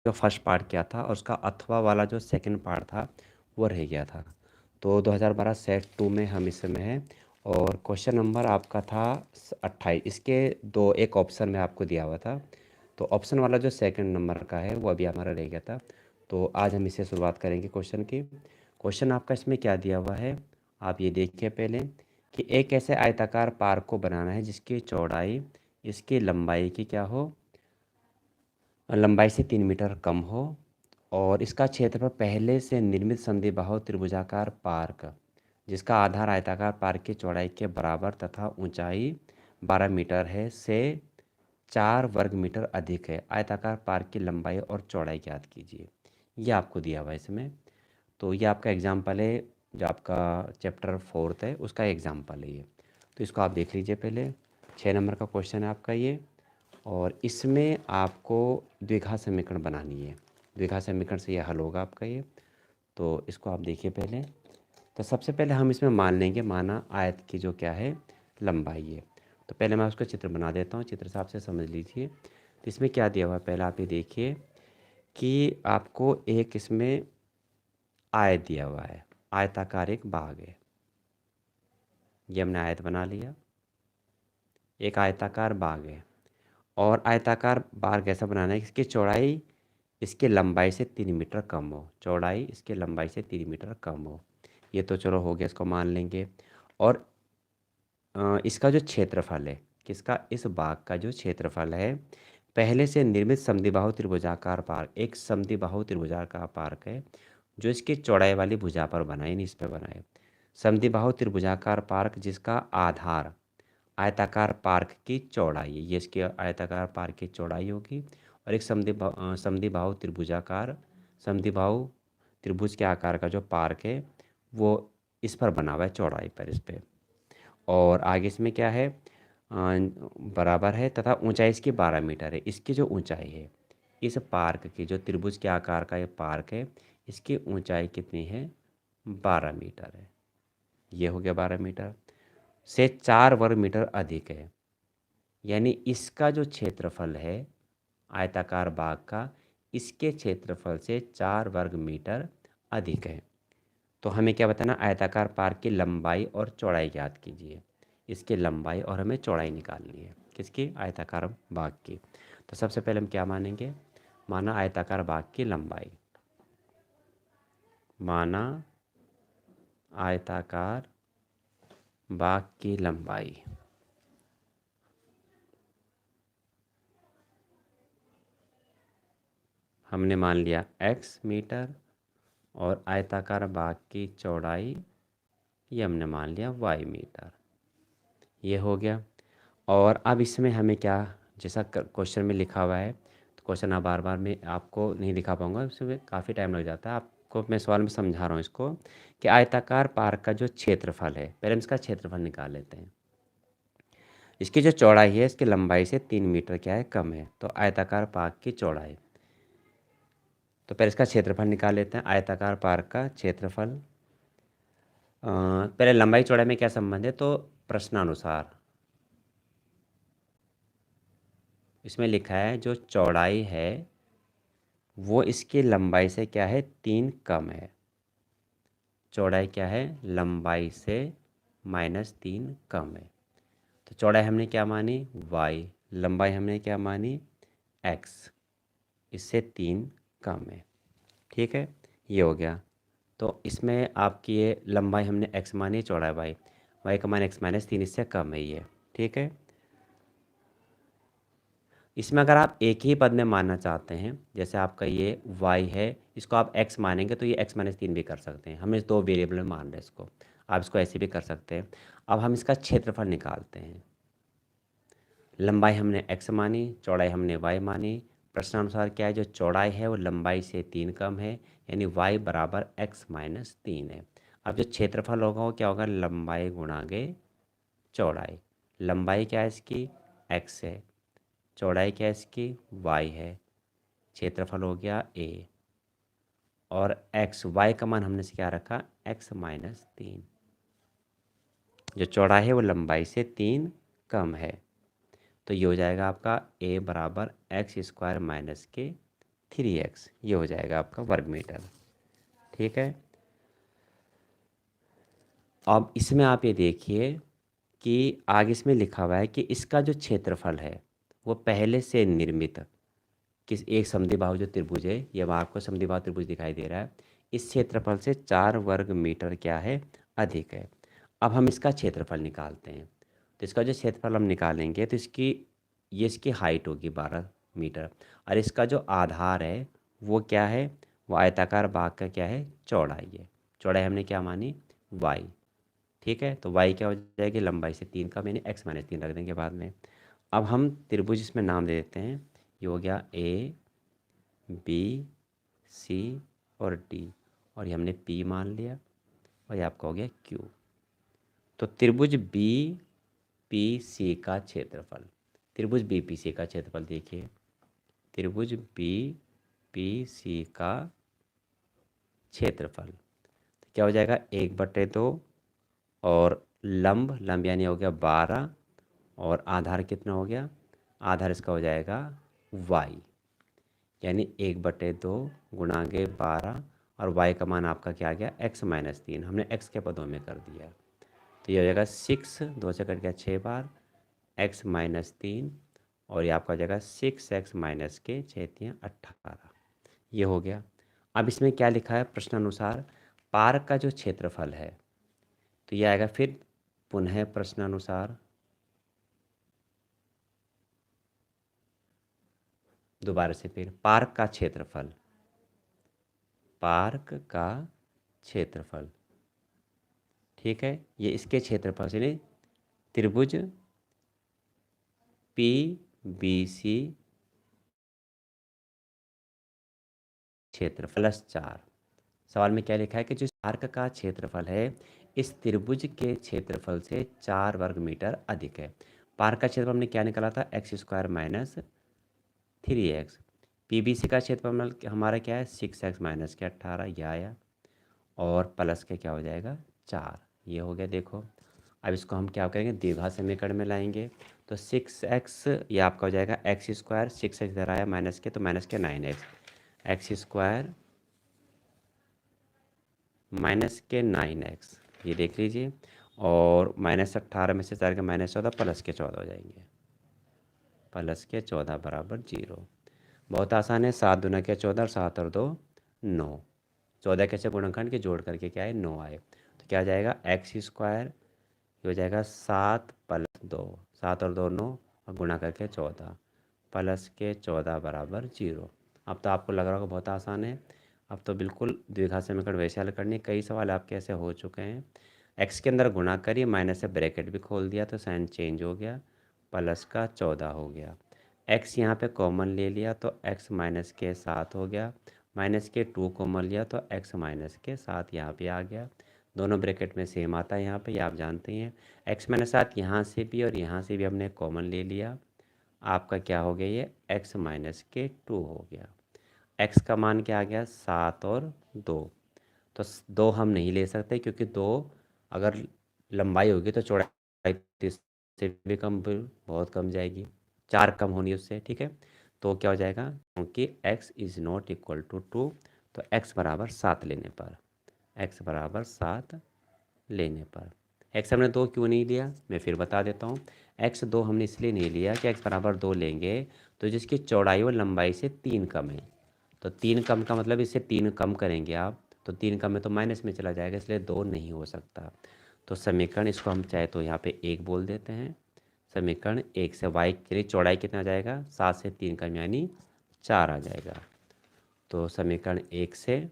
जो first part किया था और उसका अथवा वाला जो सेकंड पार्ट था वो रह गया था। तो 2012 सेट 2 में हम इस समय हैं। और क्वेश्चन नंबर आपका था 28। इसके दो एक ऑप्शन में आपको दिया हुआ था, तो ऑप्शन वाला जो सेकंड नंबर का है वो अभी हमारा रह गया था। तो आज हम इससे शुरुआत करेंगे क्वेश्चन की। क्वेश्चन आपका इसमें क्या दिया हुआ है, आप ये देखिए पहले कि एक ऐसे आयताकार पार्क को बनाना है जिसकी चौड़ाई इसकी लंबाई की क्या हो, लंबाई से 3 मीटर कम हो, और इसका क्षेत्रफल पहले से निर्मित समद्विबाहु त्रिभुजाकार पार्क जिसका आधार आयताकार पार्क की चौड़ाई के बराबर तथा ऊंचाई 12 मीटर है से 4 वर्ग मीटर अधिक है। आयताकार पार्क की लंबाई और चौड़ाई ज्ञात कीजिए। ये आपको दिया हुआ है इसमें। तो ये आपका एग्जाम्पल है, जो आपका चैप्टर 4 है उसका एग्जाम्पल है ये। तो इसको आप देख लीजिए पहले। 6 नंबर का क्वेश्चन है आपका ये। और इसमें आपको द्विघात समीकरण बनानी है। द्विघात समीकरण से यह हल होगा आपका ये। तो इसको आप देखिए पहले। तो सबसे पहले हम इसमें मान लेंगे, माना आयत की जो क्या है लंबाई है। तो पहले मैं उसका चित्र बना देता हूँ, चित्र से आपसे समझ लीजिए। तो इसमें क्या दिया हुआ है, पहले आप ये देखिए कि आपको एक इसमें आयत दिया हुआ है, आयताकार एक बाग है। ये हमने आयत बना लिया, एक आयताकार बाग है। और आयताकार बाग कैसा बनाना है, इसकी चौड़ाई इसके लंबाई से 3 मीटर कम हो, चौड़ाई इसके लंबाई से 3 मीटर कम हो। ये तो चलो हो गया, इसको मान लेंगे। और इसका जो क्षेत्रफल है, किसका, इस बाग का जो क्षेत्रफल है, पहले से निर्मित समद्विबाहु त्रिभुजाकार पार्क, एक समद्विबाहु त्रिभुजाकार पार्क है जो इसकी चौड़ाई वाली भुजा पर बना है, नहीं इस पर बना है। समद्विबाहु त्रिभुजाकार पार्क जिसका आधार आयताकार पार्क की चौड़ाई है, ये इसकी आयताकार पार्क की चौड़ाई होगी। और एक समद्विबाहु त्रिभुजाकार, समद्विबाहु त्रिभुज के आकार का जो पार्क है वो इस पर बना हुआ है, चौड़ाई पर, इस पे। और आगे इसमें क्या है, बराबर है तथा ऊंचाई इसकी 12 मीटर है। इसकी जो ऊंचाई है, इस पार्क की, जो त्रिभुज के आकार का ये पार्क है, इसकी ऊंचाई कितनी है, 12 मीटर है। ये हो गया 12 मीटर से 4 वर्ग मीटर अधिक है। यानी इसका जो क्षेत्रफल है आयताकार बाग का, इसके क्षेत्रफल से 4 वर्ग मीटर अधिक है। तो हमें क्या बताना, आयताकार पार्क की लंबाई और चौड़ाई ज्ञात कीजिए। इसकी लंबाई और हमें चौड़ाई निकालनी है, किसकी, आयताकार बाग की। तो सबसे पहले हम क्या मानेंगे, माना आयताकार बाग की लंबाई, माना आयताकार बाग की लंबाई। हमने मान लिया x मीटर, और आयताकार बाग की चौड़ाई ये हमने मान लिया y मीटर। ये हो गया। और अब इसमें हमें क्या, जैसा क्वेश्चन में लिखा हुआ है, तो क्वेश्चन आप बार बार मैं आपको नहीं दिखा पाऊंगा, इसमें काफ़ी टाइम लग जाता है आपको, मैं सवाल में समझा रहा हूँ इसको कि आयताकार पार्क का जो क्षेत्रफल है, पहले हम इसका क्षेत्रफल निकाल लेते हैं। इसकी जो चौड़ाई है इसकी लंबाई से 3 मीटर क्या है, कम है। तो आयताकार पार्क की चौड़ाई, तो पहले इसका क्षेत्रफल निकाल लेते हैं। आयताकार पार्क का क्षेत्रफल, पहले लंबाई चौड़ाई में क्या संबंध है, तो प्रश्नानुसार इसमें लिखा है जो चौड़ाई है वो इसकी लंबाई से क्या है, 3 कम है। चौड़ाई क्या है, लंबाई से -3 कम है। तो चौड़ाई हमने क्या मानी, y, लंबाई हमने क्या मानी, x, इससे 3 कम है। ठीक है, ये हो गया। तो इसमें आपकी ये लंबाई हमने x मानी, चौड़ाई y का मान x-3, इससे कम है ये। ठीक है, इसमें अगर आप एक ही पद में मानना चाहते हैं, जैसे आपका ये y है, इसको आप x मानेंगे तो ये x-3 भी कर सकते हैं। हम इस दो वेरिएबल में मान रहे हैं इसको, आप इसको ऐसे भी कर सकते हैं। अब हम इसका क्षेत्रफल निकालते हैं। लंबाई हमने x मानी, चौड़ाई हमने y मानी। प्रश्नानुसार क्या है, जो चौड़ाई है वो लंबाई से 3 कम है, यानी y बराबर x-3 है। अब जो क्षेत्रफल होगा वो क्या होगा, लंबाई गुणा के चौड़ाई। लंबाई क्या है इसकी, x है, चौड़ाई क्या है इसकी, y है, क्षेत्रफल हो गया a। और x, y का मान हमने से क्या रखा, x-3। जो चौड़ाई है वो लंबाई से 3 कम है। तो ये हो जाएगा आपका a बराबर x² - के 3x, ये हो जाएगा आपका वर्ग मीटर। ठीक है, अब इसमें आप ये देखिए कि आगे इसमें लिखा हुआ है कि इसका जो क्षेत्रफल है वो पहले से निर्मित किस एक समद्विबाहु जो त्रिभुज है, ये वहाँ आपको समद्विबाहु त्रिभुज दिखाई दे रहा है, इस क्षेत्रफल से 4 वर्ग मीटर क्या है, अधिक है। अब हम इसका क्षेत्रफल निकालते हैं। तो इसका जो क्षेत्रफल हम निकालेंगे तो इसकी हाइट होगी 12 मीटर, और इसका जो आधार है वो क्या है, वो आयताकार भाग का क्या है, चौड़ाई है। चौड़ाई हमने क्या मानी, y। ठीक है, तो y क्या हो जाएगी, लंबाई से 3 का मैंने x-3 रख देंगे बाद में। अब हम त्रिभुज इसमें नाम दे देते हैं, ये हो गया A B C और D, और ये हमने P मान लिया, और ये आपका हो गया Q। तो त्रिभुज बी पी सी का क्षेत्रफल, त्रिभुज बी पी सी का क्षेत्रफल देखिए, त्रिभुज बी पी सी का क्षेत्रफल तो क्या हो जाएगा, 1/2, और लंब लंब यानी हो गया 12, और आधार कितना हो गया, आधार इसका हो जाएगा y, यानी 1/2 गुणा के 12, और y का मान आपका क्या आ गया, x-3, हमने x के पदों में कर दिया। तो ये हो जाएगा 6, 2 से कट गया 6 बार, x-3, और ये आपका हो जाएगा 6x माइनस के 6×18, ये हो गया। अब इसमें क्या लिखा है, प्रश्नानुसार पार्क का जो क्षेत्रफल है, तो ये आएगा फिर पुनः प्रश्नानुसार, दोबारा से फिर पार्क का क्षेत्रफल, पार्क का क्षेत्रफल। ठीक है, ये इसके क्षेत्रफल से नहीं, त्रिभुज पी बी सी क्षेत्रफल +4। सवाल में क्या लिखा है कि जो पार्क का क्षेत्रफल है इस त्रिभुज के क्षेत्रफल से 4 वर्ग मीटर अधिक है। पार्क का क्षेत्रफल हमने क्या निकाला था, x² - 3x। पीबीसी का क्षेत्रफल हमारा क्या है, 6x - 18, यह आया, और प्लस के क्या हो जाएगा 4, ये हो गया। देखो अब इसको हम क्या करेंगे, द्विघात समीकरण में लाएंगे। तो 6x ये आपका हो जाएगा x², 6x इधर आया माइनस के, तो माइनस के 9x, x² माइनस के 9x, ये देख लीजिए, और -18 में से 4 के -14, प्लस के 14 हो जाएंगे, प्लस के 14 बराबर 0। बहुत आसान है, 7 दूना के 14, और 7 और 2 9, 14 के से गुणनखंड के जोड़ करके क्या है 9 आए, तो क्या आ जाएगा x², ये हो जाएगा 7 + 2, 7 और 2 9, और गुणा करके 14, प्लस के 14 बराबर 0। अब तो आपको लग रहा होगा बहुत आसान है, अब तो बिल्कुल द्विघात समीकरण वैसे हल करनी। कई सवाल आपके ऐसे हो चुके हैं, एक्स के अंदर गुणा करिए, माइनस से ब्रैकेट भी खोल दिया तो साइन चेंज हो गया, प्लस का 14 हो गया। एक्स यहाँ पे कॉमन ले लिया तो एक्स माइनस के 7 हो गया, माइनस के 2 कॉमन लिया तो एक्स माइनस के 7 यहाँ पे आ गया। दोनों ब्रैकेट में सेम आता है यहाँ पे, ये आप जानते हैं। x-7 यहाँ से भी और यहाँ से भी हमने कॉमन ले लिया, आपका क्या हो गया, ये x-2 हो गया। x का मान क्या आ गया, 7 और 2, तो 2 हम नहीं ले सकते क्योंकि 2 अगर लंबाई होगी तो चौड़ाई से भी कम, बहुत कम जाएगी, 4 कम होनी उससे। ठीक है, तो क्या हो जाएगा, क्योंकि x ≠ 2, तो x बराबर 7 लेने पर, x बराबर 7 लेने पर, x हमने 2 क्यों नहीं लिया, मैं फिर बता देता हूँ। x 2 हमने इसलिए नहीं लिया कि x बराबर 2 लेंगे तो जिसकी चौड़ाई और लंबाई से 3 कम है, तो 3 कम का मतलब इससे 3 कम करेंगे आप, तो 3 कम है तो माइनस में चला जाएगा, इसलिए 2 नहीं हो सकता। तो समीकरण इसको हम चाहे तो यहाँ पे 1 बोल देते हैं। समीकरण 1 से y के लिए चौड़ाई कितना आ जाएगा, 7 से 3 कम यानी 4 आ जाएगा। तो समीकरण 1 से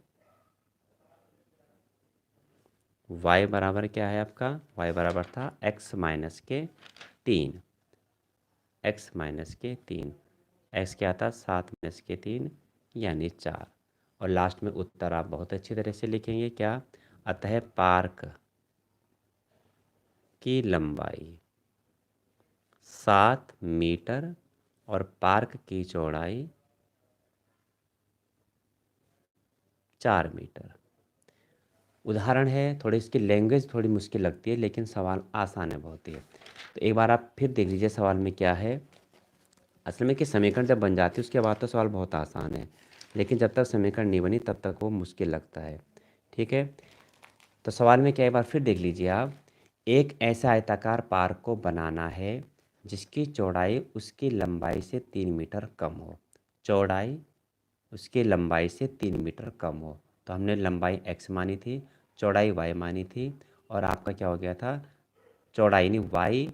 y बराबर क्या है आपका, y बराबर था x माइनस के 3, x क्या था 7 माइनस के 3 यानी 4, और लास्ट में उत्तर आप बहुत अच्छी तरह से लिखेंगे क्या, अतः पार्क की लंबाई 7 मीटर और पार्क की चौड़ाई 4 मीटर। उदाहरण है, थोड़ी इसकी लैंग्वेज थोड़ी मुश्किल लगती है लेकिन सवाल आसान है बहुत ही। तो एक बार आप फिर देख लीजिए सवाल में क्या है। असल में कि समीकरण जब बन जाती है उसके बाद तो सवाल बहुत आसान है, लेकिन जब तक समीकरण नहीं बनी तब तक वो मुश्किल लगता है। ठीक है, तो सवाल में क्या एक बार फिर देख लीजिए आप। एक ऐसा आयताकार पार्क को बनाना है जिसकी चौड़ाई उसकी लंबाई से 3 मीटर कम हो। चौड़ाई उसकी लंबाई से 3 मीटर कम हो। तो हमने लंबाई x मानी थी, चौड़ाई y मानी थी, और आपका क्या हो गया था, चौड़ाई नहीं, y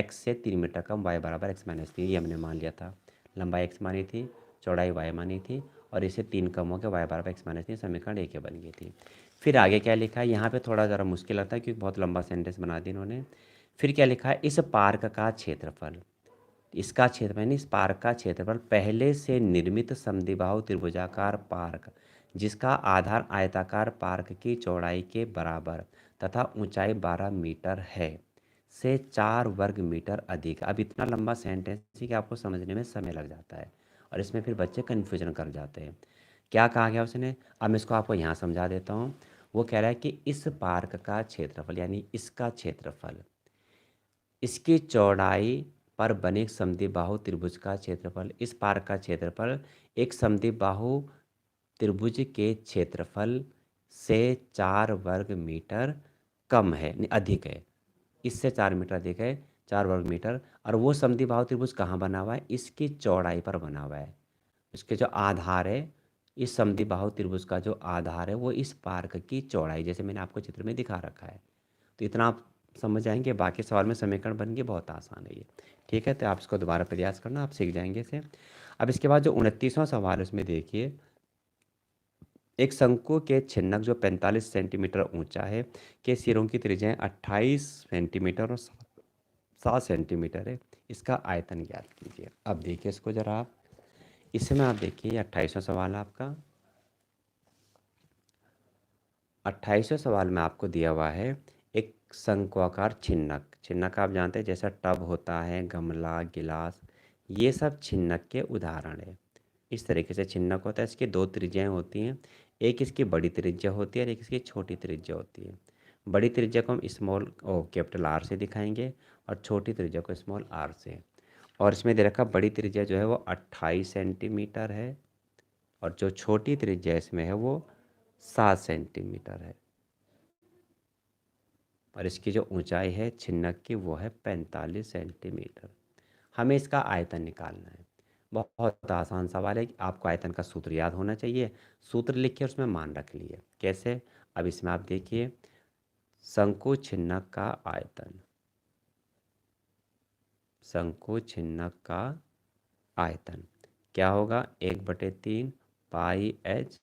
x से 3 मीटर कम, y बराबर x-3, ये हमने मान लिया था। लंबाई x मानी थी, चौड़ाई y मानी थी, और इसे 3 कम हो के y बराबर x-3, समीकरण एक बन गई थी। फिर आगे क्या लिखा है, यहाँ पे थोड़ा ज़रा मुश्किल लगता है क्योंकि बहुत लंबा सेंटेंस बना दिया इन्होंने। फिर क्या लिखा है, इस पार्क का क्षेत्रफल, इसका क्षेत्रफल यानी इस पार्क का क्षेत्रफल पहले से निर्मित समद्विबाहु त्रिभुजाकार पार्क जिसका आधार आयताकार पार्क की चौड़ाई के बराबर तथा ऊंचाई 12 मीटर है से 4 वर्ग मीटर अधिक। अब इतना लंबा सेंटेंस ही कि आपको समझने में समय लग जाता है, और इसमें फिर बच्चे कन्फ्यूजन कर जाते हैं। क्या कहा गया उसने, अब मैं इसको आपको यहाँ समझा देता हूँ। वो कह रहा है कि इस पार्क का क्षेत्रफल यानी इसका क्षेत्रफल इसकी चौड़ाई पर बने एक समद्विबाहु त्रिभुज का क्षेत्रफल, इस पार्क का क्षेत्रफल एक समद्विबाहु त्रिभुज के क्षेत्रफल से 4 वर्ग मीटर कम है, नहीं अधिक है, इससे 4 मीटर अधिक है, 4 वर्ग मीटर। और वो समद्विबाहु त्रिभुज कहाँ बना हुआ है, इसकी चौड़ाई पर बना हुआ है। इसके जो आधार है, इस समद्विबाहु त्रिभुज का जो आधार है वो इस पार्क की चौड़ाई, जैसे मैंने आपको चित्र में दिखा रखा है। तो इतना आप समझ जाएंगे, बाकी सवाल में समीकरण बन गए, बहुत आसान है ये। ठीक है, तो आप इसको दोबारा प्रयास करना, आप सीख जाएंगे इसे। अब इसके बाद जो 29वां सवाल है उसमें देखिए, एक शंकु के छिन्नक जो 45 सेंटीमीटर ऊंचा है के सिरों की त्रिज्याएं 28 सेंटीमीटर और 7 सेंटीमीटर है, इसका आयतन ज्ञात कीजिए। अब देखिए इसको जरा आप, इसमें आप देखिए 28वां सवाल है आपका। 28वें सवाल में आपको दिया हुआ है एक शंक्वाकार छिन्नक। छिन्नक आप जानते हैं जैसा टब होता है, गमला, गिलास, ये सब छिन्नक के उदाहरण है। इस तरीके से छिन्नक होता है, इसकी दो त्रिज्याएं होती हैं, एक इसकी बड़ी त्रिज्या होती है और एक इसकी छोटी त्रिज्या होती है। बड़ी त्रिज्या को हम स्मॉल कैपिटल आर से दिखाएंगे और छोटी त्रिज्या को स्मॉल आर से। और इसमें दे रखा बड़ी त्रिज्या जो है वो 28 सेंटीमीटर है, और जो छोटी त्रिज्या इसमें है वो 7 सेंटीमीटर है, और इसकी जो ऊंचाई है छिन्नक की वो है 45 सेंटीमीटर। हमें इसका आयतन निकालना है। बहुत आसान सवाल है कि आपको आयतन का सूत्र याद होना चाहिए। सूत्र लिख के उसमें मान रख लिए। कैसे, अब इसमें आप देखिए, शंकु छिन्नक का आयतन, शंकु छिन्नक का आयतन क्या होगा, 1/3 pi H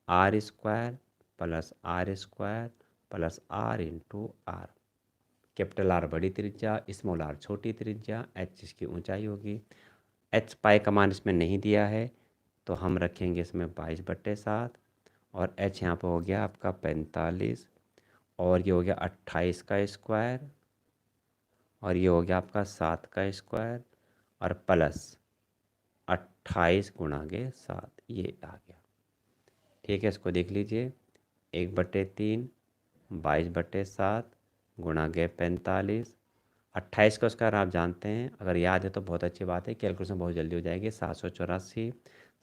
R square plus R square plus R into R. Capital R बड़ी त्रिज्या, स्मॉल आर छोटी त्रिज्या, एच इसकी ऊंचाई होगी। एच पाई का मान इसमें नहीं दिया है तो हम रखेंगे इसमें 22/7, और एच यहाँ पर हो गया आपका 45, और ये हो गया 28 का स्क्वायर, और ये हो गया आपका 7 का स्क्वायर, और प्लस 28 गुणा के 7, ये आ गया। ठीक है, इसको देख लीजिए, 1/3 22/7 गुणा गए 45, 28 का स्क्वायर आप जानते हैं, अगर याद है तो बहुत अच्छी बात है, कैलकुलेशन बहुत जल्दी हो जाएगी। 784,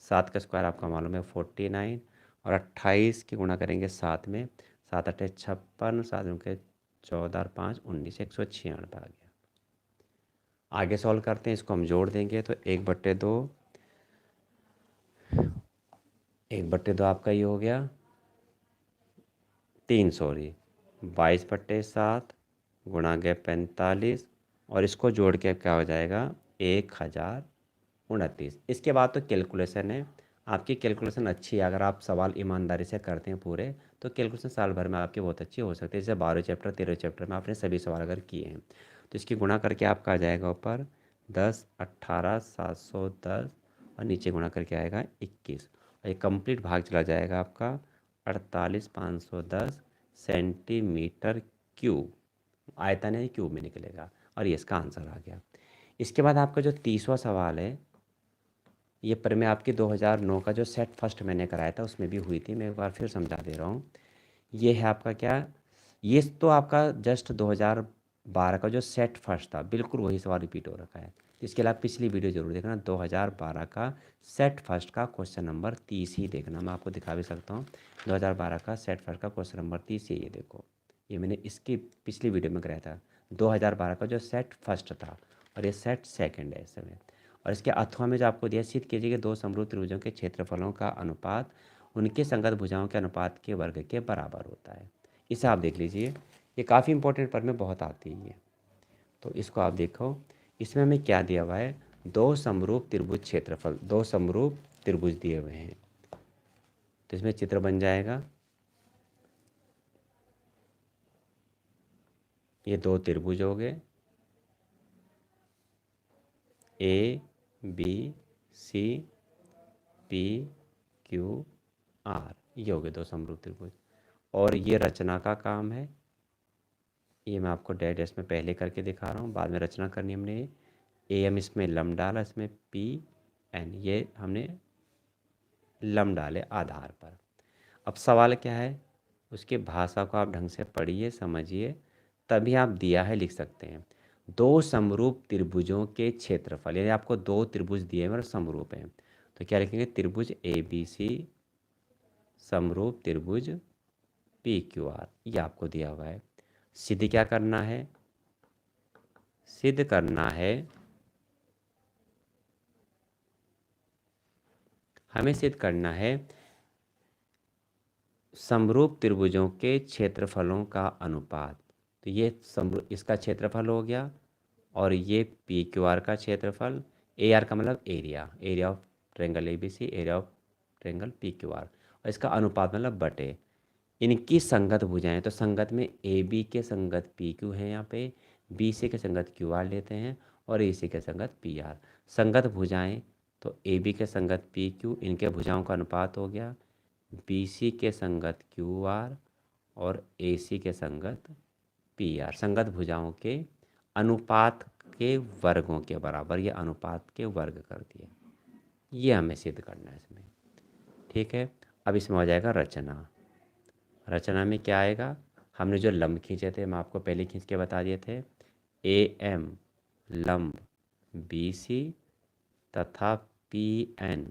7 का स्क्वायर आपका मालूम है 49, और 28 की गुणा करेंगे 7 में, 7 × 8 = 56, 7 के 14 और 5 19, 196 आ गया। आगे सॉल्व करते हैं, इसको हम जोड़ देंगे तो 1/2, 1/2 आपका ये हो गया 3, सॉरी 22/7 गुणा गए 45, और इसको जोड़ के क्या हो जाएगा 1029। इसके बाद तो कैलकुलेशन है, आपकी कैलकुलेशन अच्छी है, अगर आप सवाल ईमानदारी से करते हैं पूरे तो कैलकुलेशन साल भर में आपकी बहुत अच्छी हो सकती है। जैसे 12 चैप्टर 13 चैप्टर में आपने सभी सवाल अगर किए हैं तो इसकी गुणा करके आपका आ जाएगा ऊपर 10 18 710, और नीचे गुणा करके आएगा 21, और ये कंप्लीट भाग चला जाएगा आपका 48,510 सेंटीमीटर क्यूब। आयतन है क्यूब में निकलेगा, और ये इसका आंसर आ गया। इसके बाद आपका जो 30वां सवाल है, ये पर मैं आपकी 2009 का जो सेट फर्स्ट मैंने कराया था उसमें भी हुई थी, मैं एक बार फिर समझा दे रहा हूँ। ये है आपका क्या, ये तो आपका जस्ट 2012 का जो सेट फर्स्ट था, बिल्कुल वही सवाल रिपीट हो रखा है। इसके अलावा पिछली वीडियो जरूर देखना, 2012 का सेट फर्स्ट का क्वेश्चन नंबर 30 ही देखना। मैं आपको दिखा भी सकता हूँ, 2012 का सेट फर्स्ट का क्वेश्चन नंबर 30 ये देखो, ये मैंने इसकी पिछली वीडियो में कराया था। 2012 का जो सेट फर्स्ट था और ये सेट सेकंड है इस समय। और इसके अथवा में जो आपको दिया, सिद्ध कीजिए कि दो समरूप त्रिभुजों के क्षेत्रफलों का अनुपात उनके संगत भुजाओं के अनुपात के वर्ग के बराबर होता है। इसे आप देख लीजिए, ये काफ़ी इंपॉर्टेंट पर में बहुत आती है ये। तो इसको आप देखो, इसमें हमें क्या दिया हुआ है, दो समरूप त्रिभुज क्षेत्रफल, दो समरूप त्रिभुज दिए हुए हैं। तो इसमें चित्र बन जाएगा, ये दो त्रिभुज हो गए, A B C P Q R, ये हो गए दो समरूप त्रिभुज। और ये रचना का काम है, ये मैं आपको डैश डैश में पहले करके दिखा रहा हूँ, बाद में रचना करनी हमने। ए एम इसमें लम डाला, इसमें पी एन, ये हमने लम डाले आधार पर। अब सवाल क्या है, उसकी भाषा को आप ढंग से पढ़िए समझिए, तभी आप दिया है लिख सकते हैं। दो समरूप त्रिभुजों के क्षेत्रफल, यानी आपको दो त्रिभुज दिए हैं और समरूप हैं, तो क्या लिखेंगे, त्रिभुज ए बी सी समरूप त्रिभुज पी क्यू आर, ये आपको दिया हुआ है। सिद्ध क्या करना है, सिद्ध करना है, हमें सिद्ध करना है समरूप त्रिभुजों के क्षेत्रफलों का अनुपात। तो ये इसका क्षेत्रफल हो गया, और ये पी क्यू आर का क्षेत्रफल, ए आर का मतलब area, area of triangle A B C, area of triangle P Q R, और इसका अनुपात मतलब बटे इनकी संगत भुजाएं। तो संगत में ए बी के संगत पी क्यू है, यहाँ पे बी सी के संगत क्यू आर लेते हैं, और ए सी के संगत पी आर। संगत भुजाएं, तो ए बी के संगत पी क्यू, इनके भुजाओं का अनुपात हो गया बी सी के संगत क्यू आर और ए सी के संगत पी आर। संगत भुजाओं के अनुपात के वर्गों के बराबर, ये अनुपात के वर्ग कर दिए, ये हमें सिद्ध करना है इसमें। ठीक है, अब इसमें हो जाएगा रचना। रचना में क्या आएगा, हमने जो लंब खींचे थे, मैं आपको पहले खींच के बता दिए थे, ए एम लंब बी सी तथा पी एन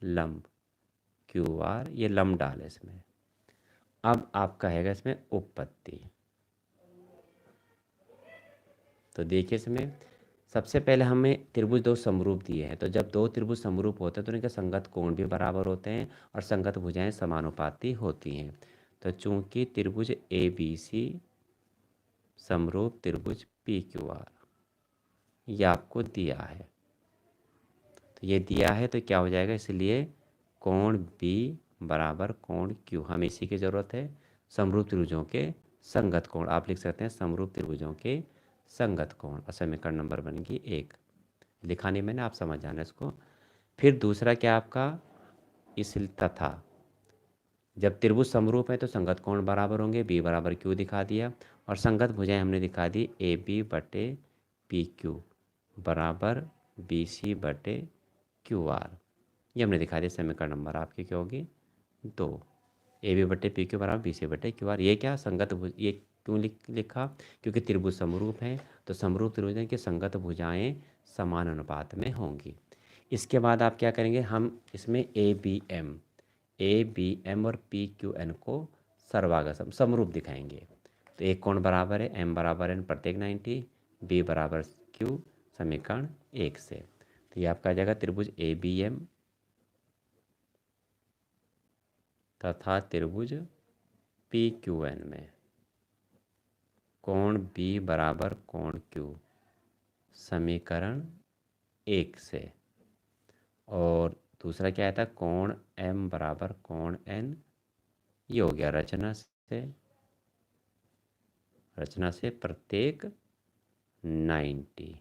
लंब क्यू आर, ये लंब डाले इसमें। अब आपका है इसमें उपपत्ति। तो देखिए इसमें सबसे पहले हमें त्रिभुज दो समरूप दिए हैं, तो जब दो त्रिभुज समरूप होते हैं तो उनके संगत कोण भी बराबर होते हैं और संगत भुजाएं समानुपाती होती हैं। तो चूंकि त्रिभुज ए बी सी समरूप त्रिभुज पी क्यू आर, ये आपको दिया है, तो ये दिया है तो क्या हो जाएगा, इसलिए कोण बी बराबर कोण क्यू, हमें इसी की ज़रूरत है। समरूप त्रिभुजों के संगत कोण, आप लिख सकते हैं समरूप त्रिभुजों के संगत कोण, और समीकरण नंबर बन गई 1। लिखा नहीं मैंने, आप समझ जाना इसको। फिर दूसरा क्या आपका, इस तथा जब त्रिभुज समरूप है तो संगत कोण बराबर होंगे, बी बराबर क्यू दिखा दिया, और संगत भुजाएं हमने दिखा दी ए बी बटे पी क्यू बराबर बी सी बटे क्यू आर, ये हमने दिखा दिया। समीकरण नंबर आपकी क्या होगी 2, ए बी बटे पी क्यू बराबर बी सी बटे क्यू आर। ये क्या संगत भुज, ये क्यों लिखा, क्योंकि त्रिभुज समरूप हैं, तो समरूप त्रिभुज की संगत भुजाएं समान अनुपात में होंगी। इसके बाद आप क्या करेंगे, हम इसमें ए बी एम और पी क्यू एन को सर्वागसम समरूप दिखाएंगे। तो एक कोण बराबर है एम बराबर एन प्रत्येक 90, बी बराबर क्यू, समीकरण 1 से। तो ये आपका आ जाएगा त्रिभुज ए बी एम तथा त्रिभुज पी क्यू एन में कोण बी बराबर कोण क्यू, समीकरण 1 से। और दूसरा क्या आता है, कोण एम बराबर कोण एन, ये हो गया रचना से, रचना से प्रत्येक 90।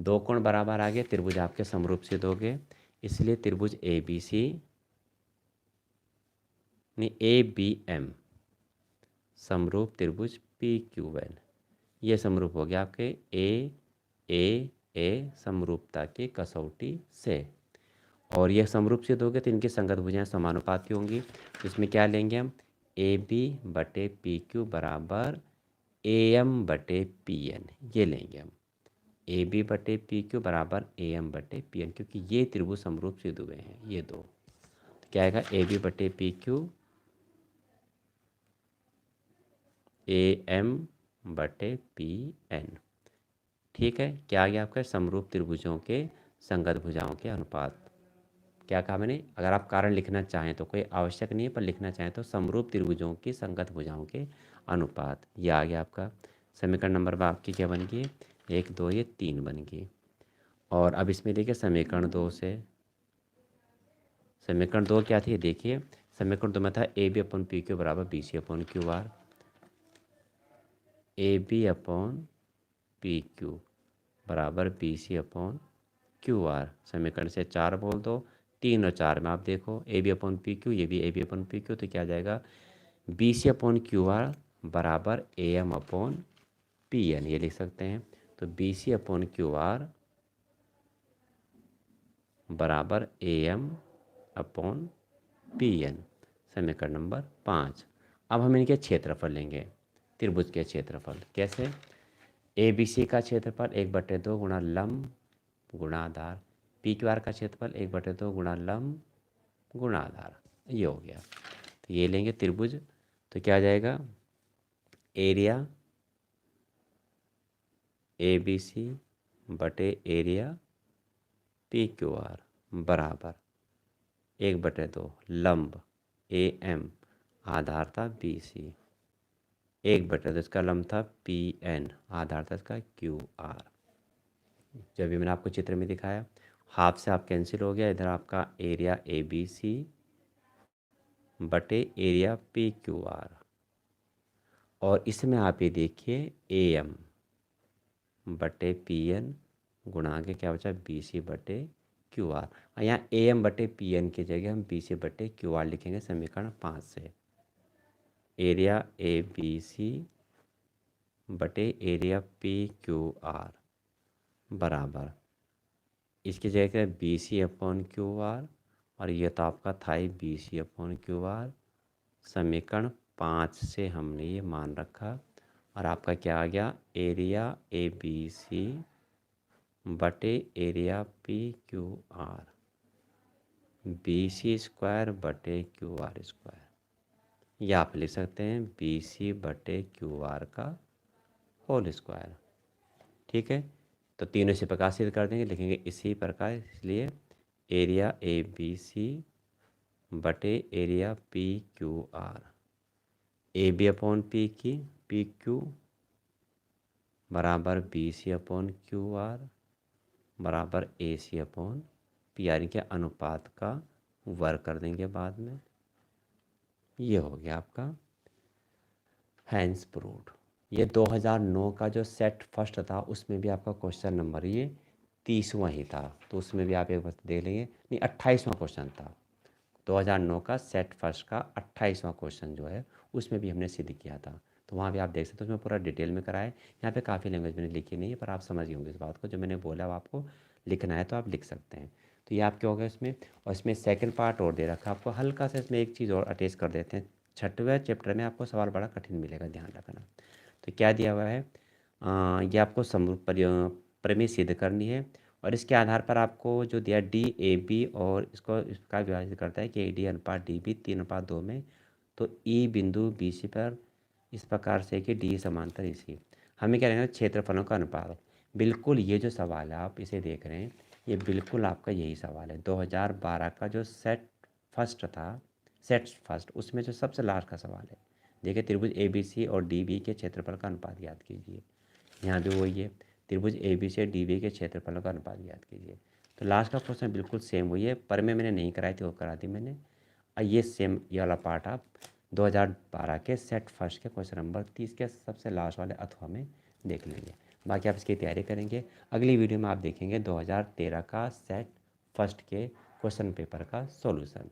दो कोण बराबर आ गए, त्रिभुज आपके समरूप सिद्ध हो गए, इसलिए त्रिभुज ए बी सी नहीं ए बी एम समरूप त्रिभुज पी क्यू एन, ये समरूप हो गया आपके ए समरूपता की कसौटी से। और यह समरूप सिद्ध हो गए तो इनकी संगत भुजाएं समानुपात की होंगी। तो इसमें क्या लेंगे हम, ए बी बटे पी क्यू बराबर ए एम बटे पी एन, ये लेंगे हम। ए बी बटे पी क्यू बराबर ए एम बटे पी एन, क्योंकि ये त्रिभुज समरूप सिद्ध हुए हैं ये दो। तो क्या आएगा ए बी बटे पी क्यू ए एम बटे पी एन। ठीक है, क्या आ गया आपका समरूप त्रिभुजों के संगत भुजाओं के अनुपात। क्या कहा मैंने, अगर आप कारण लिखना चाहें तो कोई आवश्यक नहीं है, पर लिखना चाहें तो समरूप त्रिभुजों की संगत भुजाओं के अनुपात। ये आ गया आपका समीकरण नंबर में आपकी क्या बन गई, 1 2 ये 3 बन गई। और अब इसमें देखिए समीकरण 2 से, समीकरण 2 क्या थी देखिए, समीकरण 2 में था A B upon P Q बराबर B C upon Q R. A B upon P Q बराबर B C upon Q R. समीकरण से 4 बोल दो, 3 और 4 में आप देखो A B upon P Q, ये भी A B upon P Q, तो क्या आ जाएगा B C upon Q R बराबर A M upon P N, ये लिख सकते हैं। तो B C upon Q R बराबर A M upon P N, समीकरण नंबर 5। अब हम इनके क्षेत्रफल लेंगे, त्रिभुज के क्षेत्रफल कैसे, ए बी सी का क्षेत्रफल 1/2 गुणा लंब गुणा आधार, पी क्यू आर का क्षेत्रफल 1/2 गुणा लंब गुणा आधार, ये हो गया। तो ये लेंगे त्रिभुज, तो क्या आ जाएगा एरिया ए बी सी बटे एरिया पी क्यू आर बराबर 1/2 लंब ए एम, आधार था बी सी, 1/2 इसका लंब था पी एन, आधार था इसका क्यू आर। जब भी मैंने आपको चित्र में दिखाया, हाफ से हाफ कैंसिल हो गया, इधर आपका एरिया ए बी सी बटे एरिया पी क्यू आर, और इसमें आप ये देखिए ए एम बटे पी एन गुणा के क्या बचा बी सी बटे क्यू आर। यहाँ ए एम बटे पी एन की जगह हम बी सी बटे क्यू आर लिखेंगे समीकरण 5 से। एरिया ए बी सी बटे एरिया पी क्यू आर बराबर, इसकी जगह B C upon Q R, और ये तो आपका था ही B C upon Q R. समीकरण 5 से हमने ये मान रखा, और आपका क्या आ गया एरिया ए बी सी बटे area P Q R B C square बटे क्यू आर स्क्वायर, या आप लिख सकते हैं बी सी बटे क्यू आर का होल स्क्वायर। ठीक है, तो तीनों से प्रकाशित कर देंगे, लिखेंगे इसी प्रकार, इसलिए एरिया ए बी सी बटे area P Q R, A B upon P Q बराबर B C upon Q R बराबर A C upon P R के अनुपात का वर्ग कर देंगे बाद में। ये हो गया आपका हैंस प्रूव्ड। ये 2009 का जो सेट फर्स्ट था उसमें भी आपका क्वेश्चन नंबर ये 30वां ही था, तो उसमें भी आप एक बार देख लेंगे, नहीं 28वां क्वेश्चन था। 2009 का सेट फर्स्ट का 28वां क्वेश्चन जो है उसमें भी हमने सिद्ध किया था, तो वहाँ भी आप देख सकते हो, उसमें पूरा डिटेल में कराए। यहाँ पे काफ़ी लैंग्वेज मैंने लिखी नहीं है, पर आप समझ गए होंगे इस बात को, जो मैंने बोला वो आपको लिखना है तो आप लिख सकते हैं। तो ये आपके हो गए इसमें, और इसमें सेकंड पार्ट और दे रखा है आपको, हल्का सा इसमें एक चीज़ और अटैच कर देते हैं। 6वें चैप्टर में आपको सवाल बड़ा कठिन मिलेगा, ध्यान रखना। तो क्या दिया हुआ है, ये आपको समरूप प्रमेय सिद्ध करनी है, और इसके आधार पर आपको जो दिया डी ए बी, और इसका विभाजित करता है कि ए डी अनुपात डी बी 3:2 में, तो ई बिंदु बी सी पर इस प्रकार से कि डी समांतर ई सी। हमें क्या लेना है, क्षेत्रफलों का अनुपात। बिल्कुल ये जो सवाल है आप इसे देख रहे हैं, ये बिल्कुल आपका यही सवाल है 2012 का जो सेट फर्स्ट उसमें जो सबसे लास्ट का सवाल है। देखिए त्रिभुज ए बी सी और डी बी के क्षेत्रफल का अनुपात याद कीजिए, यहाँ भी वही है, त्रिभुज A B C D B के क्षेत्रफलों का अनुपात याद कीजिए। तो लास्ट का क्वेश्चन बिल्कुल सेम वही है, पर में मैंने नहीं कराई थी, वो करा दी मैंने। और ये सेम ये वाला पार्ट आप 2012 के सेट फर्स्ट के क्वेश्चन नंबर 30 के सबसे लास्ट वाले अथवा में देख लेंगे। बाकी आप इसकी तैयारी करेंगे। अगली वीडियो में आप देखेंगे 2013 का सेट फर्स्ट के क्वेश्चन पेपर का सॉल्यूशन।